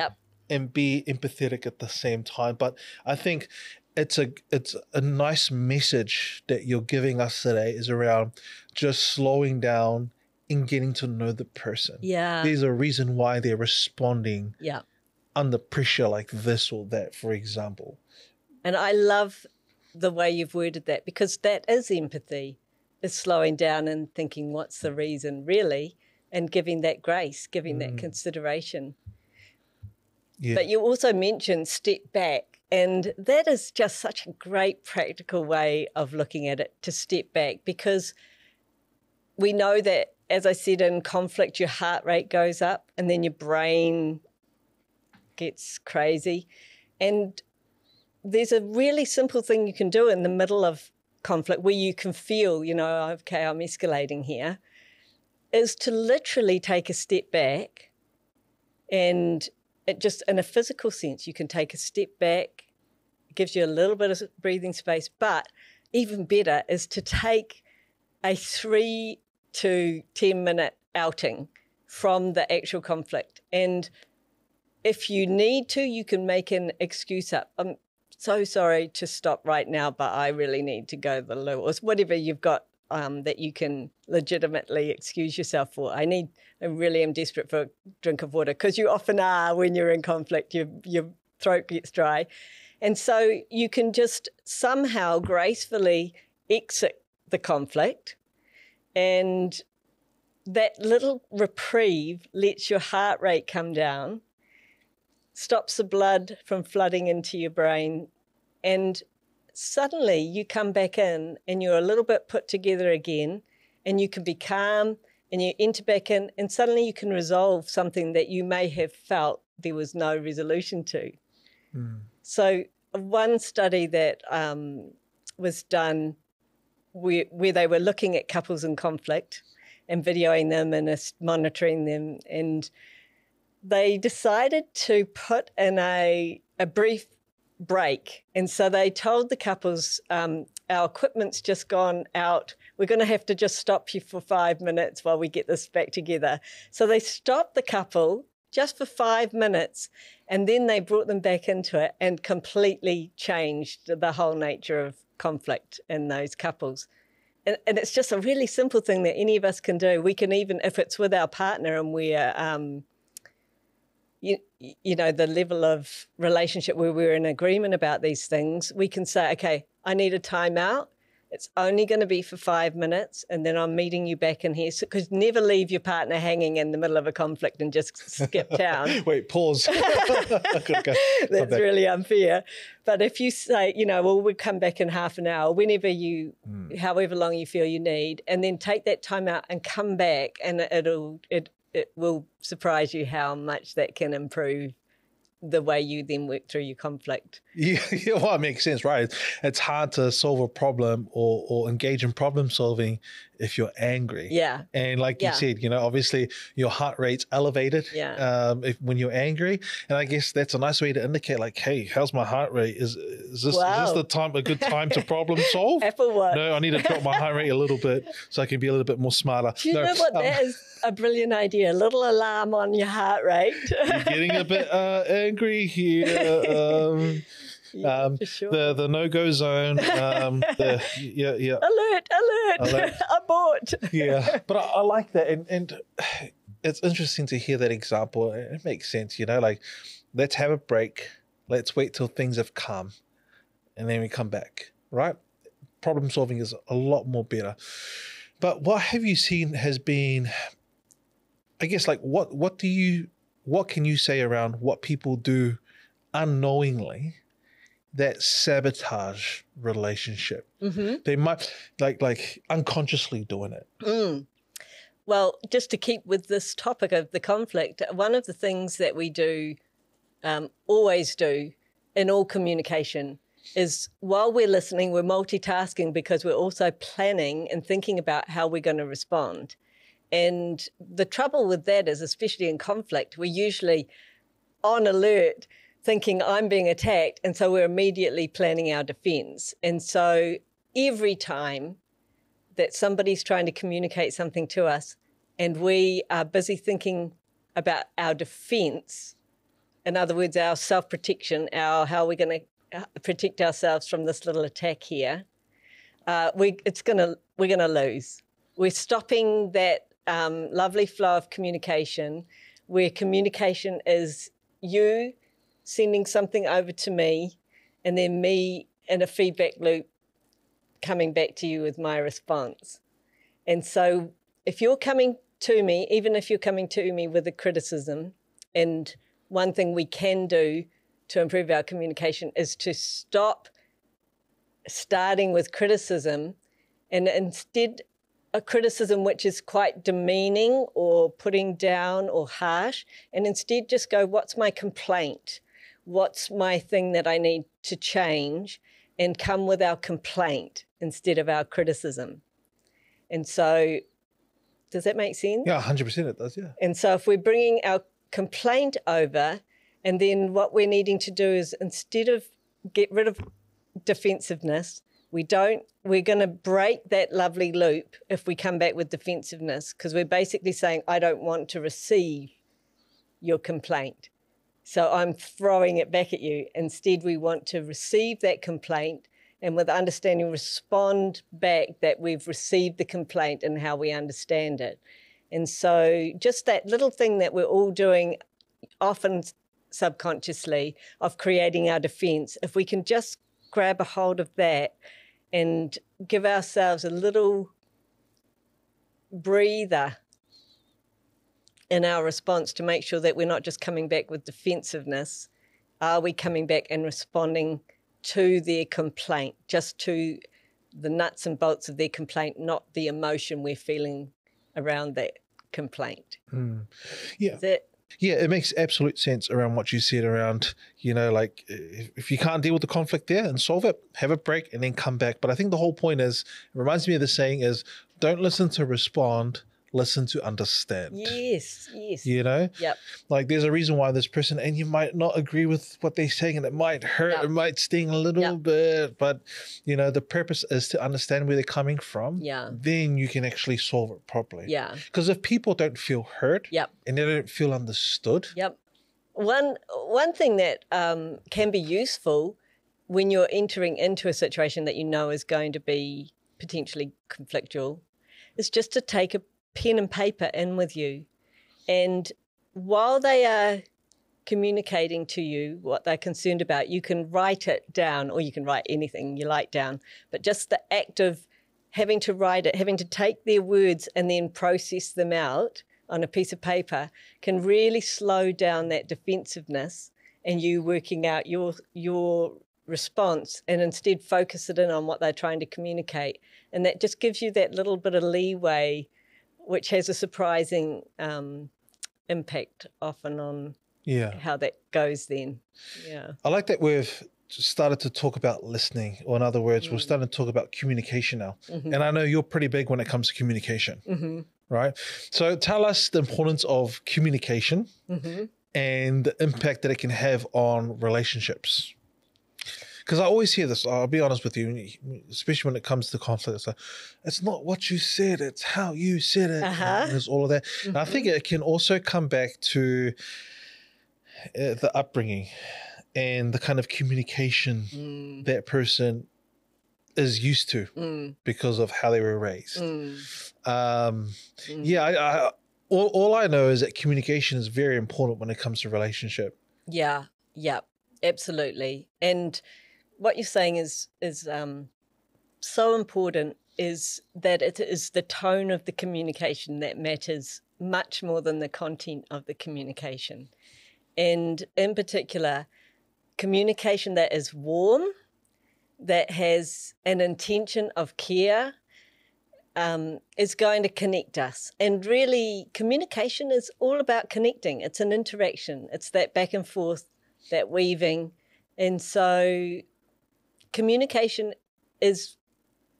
and be empathetic at the same time. But I think it's a nice message that you're giving us today is around just slowing down and getting to know the person. There's a reason why they're responding under pressure like this or that, for example.
And I love the way you've worded that because that is empathy, is slowing down and thinking what's the reason really and giving that grace, giving that consideration. But you also mentioned step back, and that is just such a great practical way of looking at it, to step back, because we know that, as I said, in conflict, your heart rate goes up and then your brain gets crazy. And there's a really simple thing you can do in the middle of conflict where you can feel, okay, I'm escalating here, is to literally take a step back. And it just, in a physical sense, you can take a step back. It gives you a little bit of breathing space. But even better is to take a 3 to 10 minute outing from the actual conflict. And if you need to, you can make an excuse up. I'm so sorry to stop right now, but I really need to go to the loo, or whatever you've got that you can legitimately excuse yourself for. I really am desperate for a drink of water, because you often are when you're in conflict, your throat gets dry. And so you can just somehow gracefully exit the conflict, and that little reprieve lets your heart rate come down, stops the blood from flooding into your brain, and suddenly you come back in and you're a little bit put together again, and you can be calm, and you enter back in, and suddenly you can resolve something that you may have felt there was no resolution to. So one study that was done where they were looking at couples in conflict and videoing them and monitoring them, and they decided to put in a brief break. And so they told the couples, our equipment's just gone out. We're going to have to just stop you for 5 minutes while we get this back together. So they stopped the couple just for 5 minutes, and then they brought them back into it and completely changed the whole nature of conflict in those couples. And it's just a really simple thing that any of us can do. We can, even if it's with our partner and we're the level of relationship where we're in agreement about these things, we can say, okay, I need a timeout. It's only going to be for 5 minutes, and then I'm meeting you back in here. Because never leave your partner hanging in the middle of a conflict and just skip town.
Wait, pause. Okay.
That's really unfair. But if you say, well, we'll come back in half an hour, whenever however long you feel you need, and then take that time out and come back, and it will surprise you how much that can improve the way you then work through your conflict.
Yeah, well, it makes sense, right? It's hard to solve a problem or engage in problem solving if you're angry.
Yeah.
And like you said, obviously your heart rate's elevated when you're angry. And I guess that's a nice way to indicate, like, hey, how's my heart rate? Is this a good time to problem solve?
Apple Watch.
No, I need to drop my heart rate a little bit so I can be a little bit more smarter.
Do you know what? That is a brilliant idea. A little alarm on your heart rate.
You're getting a bit angry here.
For sure.
The no-go zone. Alert.
Abort.
Yeah, but I like that, and it's interesting to hear that example. It makes sense, like, let's have a break, let's wait till things have calmed, and then we come back, right? Problem solving is a lot more better. But what have you seen has been, I guess, like, what can you say around what people do unknowingly that sabotage relationship?
Mm-hmm.
They might like unconsciously doing it.
Well, just to keep with this topic of the conflict, one of the things that we do, always do in all communication, is while we're listening, we're multitasking because we're also planning and thinking about how we're going to respond. And the trouble with that is, especially in conflict, we're usually on alert, thinking I'm being attacked, and so we're immediately planning our defense. And so every time that somebody's trying to communicate something to us and we are busy thinking about our defense, in other words, our self-protection, how we're going to protect ourselves from this little attack here, we're going to lose. We're stopping that lovely flow of communication, where communication is you sending something over to me, and then me in a feedback loop coming back to you with my response. And so if you're coming to me, even if you're coming to me with a criticism, and one thing we can do to improve our communication is to stop starting with criticism, and instead a criticism which is quite demeaning or putting down or harsh, and instead just go, what's my complaint? What's my thing that I need to change? And come with our complaint instead of our criticism. And so, does that make sense?
Yeah, 100% it does, yeah.
And so if we're bringing our complaint over, and then what we're needing to do is, instead of get rid of defensiveness, we're going to break that lovely loop if we come back with defensiveness, because we're basically saying, I don't want to receive your complaint, so I'm throwing it back at you. Instead, we want to receive that complaint, and with understanding, respond back that we've received the complaint and how we understand it. And so just that little thing that we're all doing, often subconsciously, of creating our defense, if we can just grab a hold of that and give ourselves a little breather in our response to make sure that we're not just coming back with defensiveness. Are we coming back and responding to their complaint, just to the nuts and bolts of their complaint, not the emotion we're feeling around that complaint?
Yeah.
Is it?
Yeah, it makes absolute sense around what you said around, like, if you can't deal with the conflict there and solve it, have a break and then come back. But I think the whole point is, it reminds me of the saying is, don't listen to respond, listen to understand.
Yes.
Yep. Like, there's a reason why this person, and you might not agree with what they're saying, and it might hurt, it might sting a little bit, but the purpose is to understand where they're coming from.
Yeah.
Then you can actually solve it properly.
Yeah.
Because if people don't feel heard, and they don't feel understood.
Yep. One thing that can be useful when you're entering into a situation that you know is going to be potentially conflictual is just to take a pen and paper in with you. And while they are communicating to you what they're concerned about, you can write it down, or you can write anything you like down. But just the act of having to write it, having to take their words and then process them out on a piece of paper can really slow down that defensiveness and you working out your response, and instead focus it in on what they're trying to communicate. And that just gives you that little bit of leeway, which has a surprising impact often on how that goes then. Yeah.
I like that we've started to talk about listening, or in other words, we're starting to talk about communication now. And I know you're pretty big when it comes to communication, right? So tell us the importance of communication and the impact that it can have on relationships. Because I always hear this, I'll be honest with you, especially when it comes to conflict. It's like, it's not what you said, it's how you said it. And there's all of that. And I think it can also come back to the upbringing and the kind of communication that person is used to because of how they were raised. Yeah, all I know is that communication is very important when it comes to relationship.
Yeah, absolutely. And what you're saying is so important, is that it is the tone of the communication that matters much more than the content of the communication. And in particular, communication that is warm, that has an intention of care, is going to connect us. And really, communication is all about connecting. It's an interaction. It's that back and forth, that weaving. And so communication is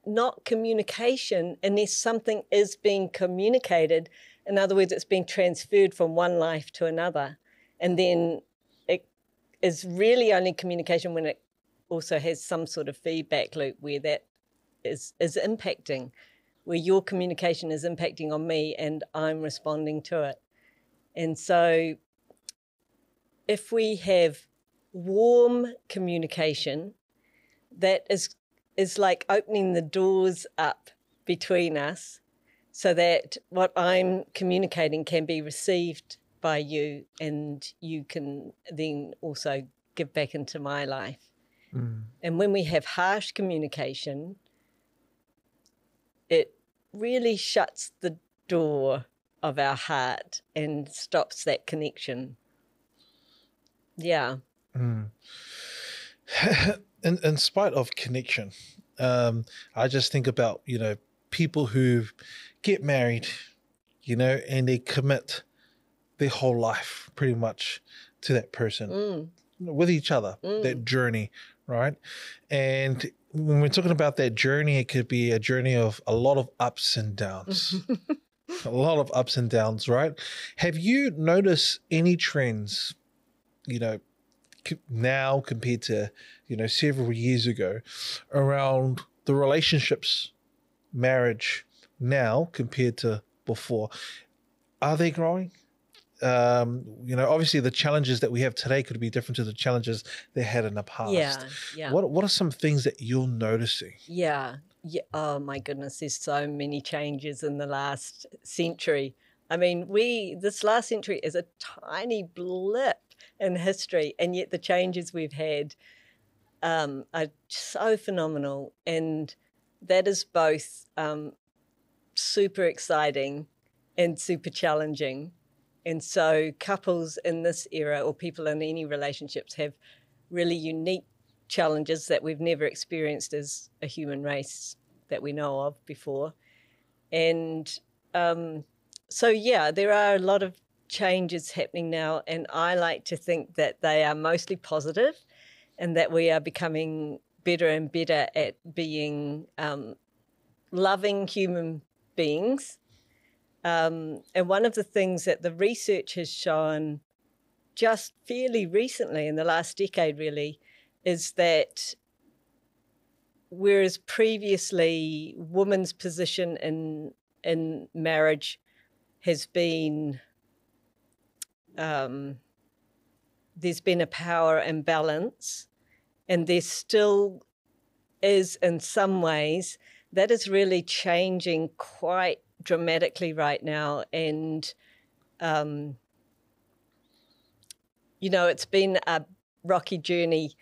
not communication unless something is being communicated. In other words, it's being transferred from one life to another. And then it is really only communication when it also has some sort of feedback loop where that is impacting, where your communication is impacting on me and I'm responding to it. And so if we have warm communication, that is like opening the doors up between us so that what I'm communicating can be received by you, and you can then also give back into my life. And when we have harsh communication, it really shuts the door of our heart and stops that connection. Yeah.
In spite of connection, I just think about, people who get married, and they commit their whole life pretty much to that person, with each other, that journey, right? And when we're talking about that journey, it could be a journey of a lot of ups and downs. A lot of ups and downs, right? Have you noticed any trends, now compared to, several years ago, around the relationships, marriage now compared to before? Are they growing? Obviously the challenges that we have today could be different to the challenges they had in the past.
Yeah.
What are some things that you're noticing?
Yeah. Oh my goodness, there's so many changes in the last century. I mean, this last century is a tiny blip in history, and yet the changes we've had are so phenomenal, and that is both super exciting and super challenging. And so couples in this era, or people in any relationships, have really unique challenges that we've never experienced as a human race that we know of before. And there are a lot of changes happening now, and I like to think that they are mostly positive, and that we are becoming better and better at being loving human beings. And one of the things that the research has shown just fairly recently, in the last decade really, is that whereas previously women's position in marriage has been, there's been a power imbalance, and there still is in some ways, that is really changing quite dramatically right now. And you know, it's been a rocky journey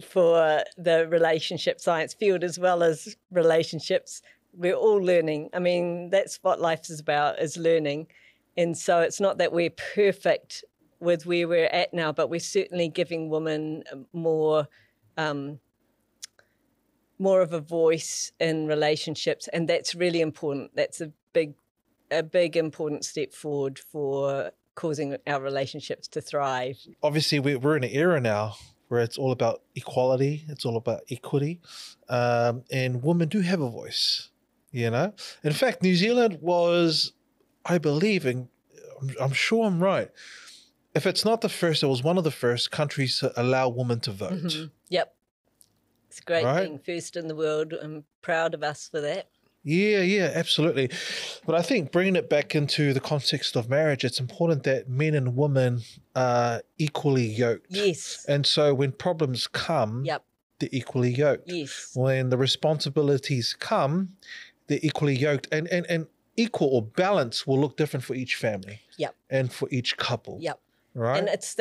for the relationship science field as well as relationships. We're all learning. I mean, that's what life is about, is learning. And so it's not that we're perfect with where we're at now, but we're certainly giving women more more of a voice in relationships, and that's really important. That's a big important step forward for causing our relationships to thrive.
Obviously, we're in an era now where it's all about equality, it's all about equity, and women do have a voice, you know? In fact, New Zealand was, I believe, and I'm sure I'm right, if it's not the first, it was one of the first countries to allow women to vote.
Mm-hmm. Yep. It's great
Right?
being first in the world. I'm proud of us for that.
Yeah, absolutely. But I think bringing it back into the context of marriage, it's important that men and women are equally yoked.
Yes.
And so when problems come,
Yep.
they're equally yoked.
Yes.
When the responsibilities come, they're equally yoked. And equal or balance will look different for each family.
Yep.
And for each couple.
Yep.
Right?
And it's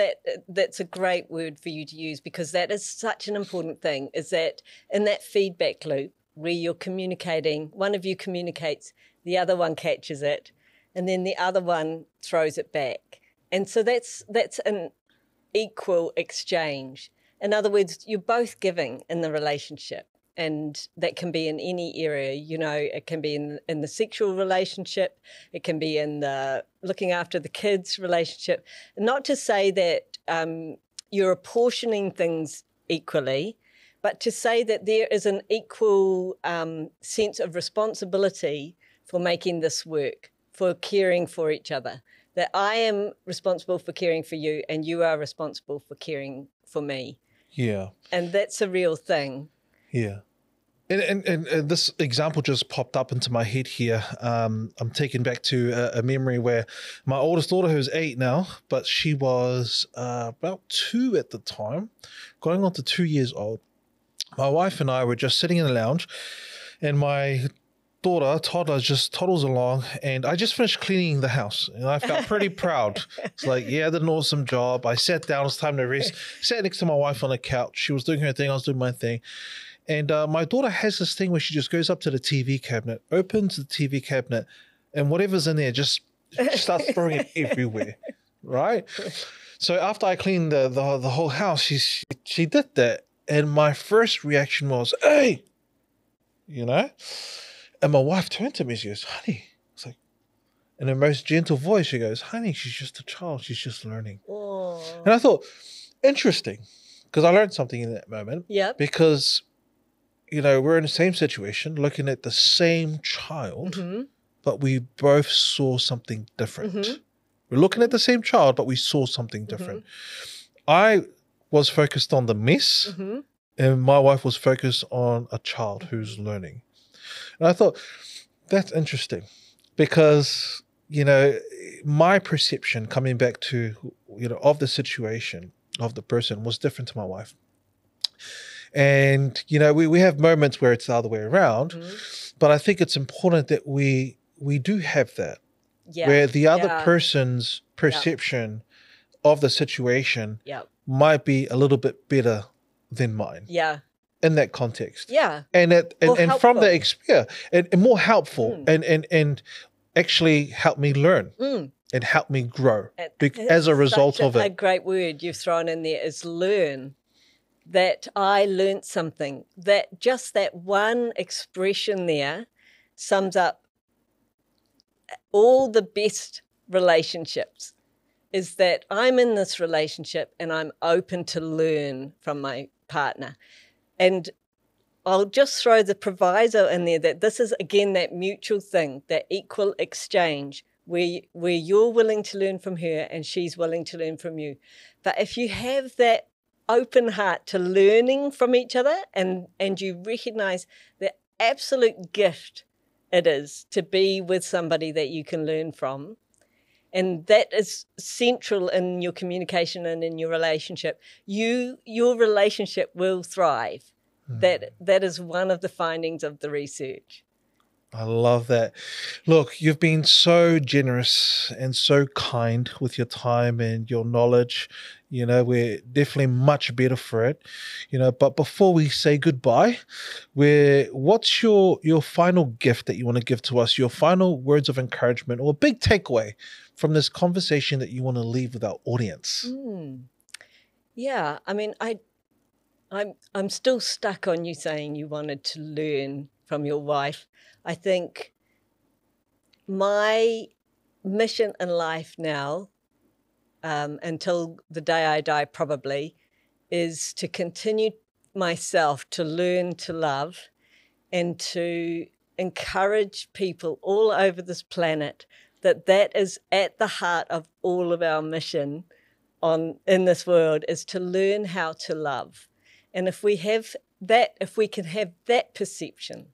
that's a great word for you to use, because that is such an important thing, is that in that feedback loop where you're communicating, one of you communicates, the other one catches it, and then the other one throws it back. And so that's an equal exchange. In other words, you're both giving in the relationship. And that can be in any area, you know, it can be in the sexual relationship, it can be in the looking after the kids relationship. Not to say that you're apportioning things equally, but to say that there is an equal sense of responsibility for making this work, for caring for each other. That I am responsible for caring for you and you are responsible for caring for me.
Yeah.
And that's a real thing.
Yeah. And this example just popped up into my head here. I'm taken back to a memory where my oldest daughter, who's 8 now, but she was about 2 at the time, going on to 2 years old. My wife and I were just sitting in the lounge, and my daughter, toddler, just toddles along, and I just finished cleaning the house, and I felt pretty proud. It's like, yeah, I did an awesome job. I sat down, it was time to rest. Sat next to my wife on the couch. She was doing her thing, I was doing my thing. And my daughter has this thing where she just goes up to the TV cabinet, opens the TV cabinet, and whatever's in there just starts throwing it everywhere, right? So after I cleaned the whole house, she did that, and my first reaction was, "Hey," you know. And my wife turned to me and she goes, "Honey," it's like, in her most gentle voice, she goes, "Honey, she's just a child. She's just learning."
Oh.
And I thought, interesting, because I learned something in that moment.
Yeah.
Because, you know, we're in the same situation, looking at the same child, but we both saw something different. We're looking at the same child, but we saw something different. I was focused on the mess, and my wife was focused on a child who's learning. And I thought, that's interesting, because, you know, my perception coming back to, you know, of the situation, of the person, was different to my wife. And, you know, we have moments where it's the other way around, but I think it's important that we do have that, where the other person's perception of the situation might be a little bit better than mine.
Yeah.
In that context.
Yeah.
And from the experience, and more helpful, and actually help me learn and help me grow as a result of it.
A great word you've thrown in there is learn. That I learnt something, that just that one expression there sums up all the best relationships, is that I'm in this relationship and I'm open to learn from my partner. And I'll just throw the proviso in there that this is, again, that mutual thing, that equal exchange, where you're willing to learn from her and she's willing to learn from you. But if you have that open heart to learning from each other, and you recognize the absolute gift it is to be with somebody that you can learn from, and that is central in your communication and in your relationship, your relationship will thrive. That is one of the findings of the research.
I love that. Look, you've been so generous and so kind with your time and your knowledge. We're definitely much better for it. But before we say goodbye, what's your final gift that you want to give to us? Your final words of encouragement or a big takeaway from this conversation that you want to leave with our audience?
Yeah, I mean, I'm still stuck on you saying you wanted to learn from your wife. I think my mission in life now, until the day I die probably, is to continue myself to learn to love and to encourage people all over this planet that is at the heart of all of our mission in this world, is to learn how to love. And if we can have that perception,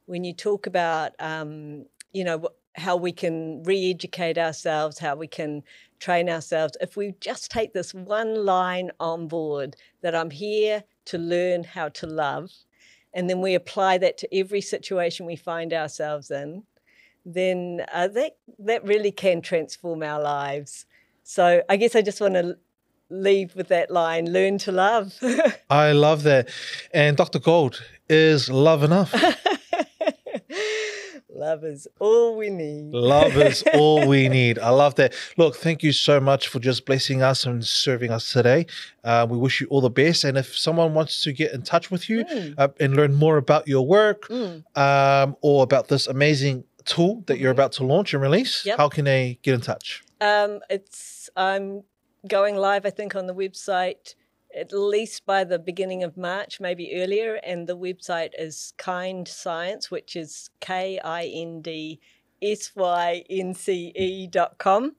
when you talk about, how we can re-educate ourselves, how we can train ourselves, if we just take this one line on board, that I'm here to learn how to love, and then we apply that to every situation we find ourselves in, then that really can transform our lives. So I guess I just want to leave with that line, learn to love.
I love that. And Dr. Gold, is love enough?
Love is all we need.
Love is all we need. I love that. Look, thank you so much for just blessing us and serving us today. We wish you all the best. And if someone wants to get in touch with you and learn more about your work or about this amazing tool that you're about to launch and release, how can they get in touch?
I'm going live, I think, on the website at least by the beginning of March, maybe earlier. And the website is Kind Science, which is kindsynce.com.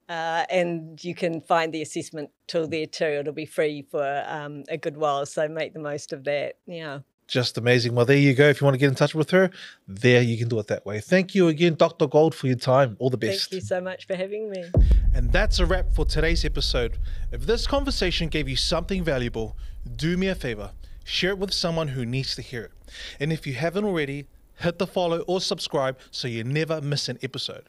And you can find the assessment tool there too. It'll be free for a good while, so make the most of that. Yeah.
Just amazing. Well, there you go. If you want to get in touch with her, there you can do it that way. Thank you again, Dr. Gold, for your time. All the best.
Thank you so much for having me.
And that's a wrap for today's episode. If this conversation gave you something valuable, do me a favor. Share it with someone who needs to hear it. And if you haven't already, hit the follow or subscribe so you never miss an episode.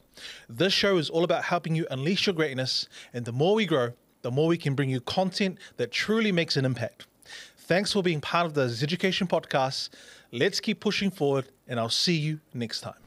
This show is all about helping you unleash your greatness. And the more we grow, the more we can bring you content that truly makes an impact. Thanks for being part of the Education Podcast. Let's keep pushing forward, and I'll see you next time.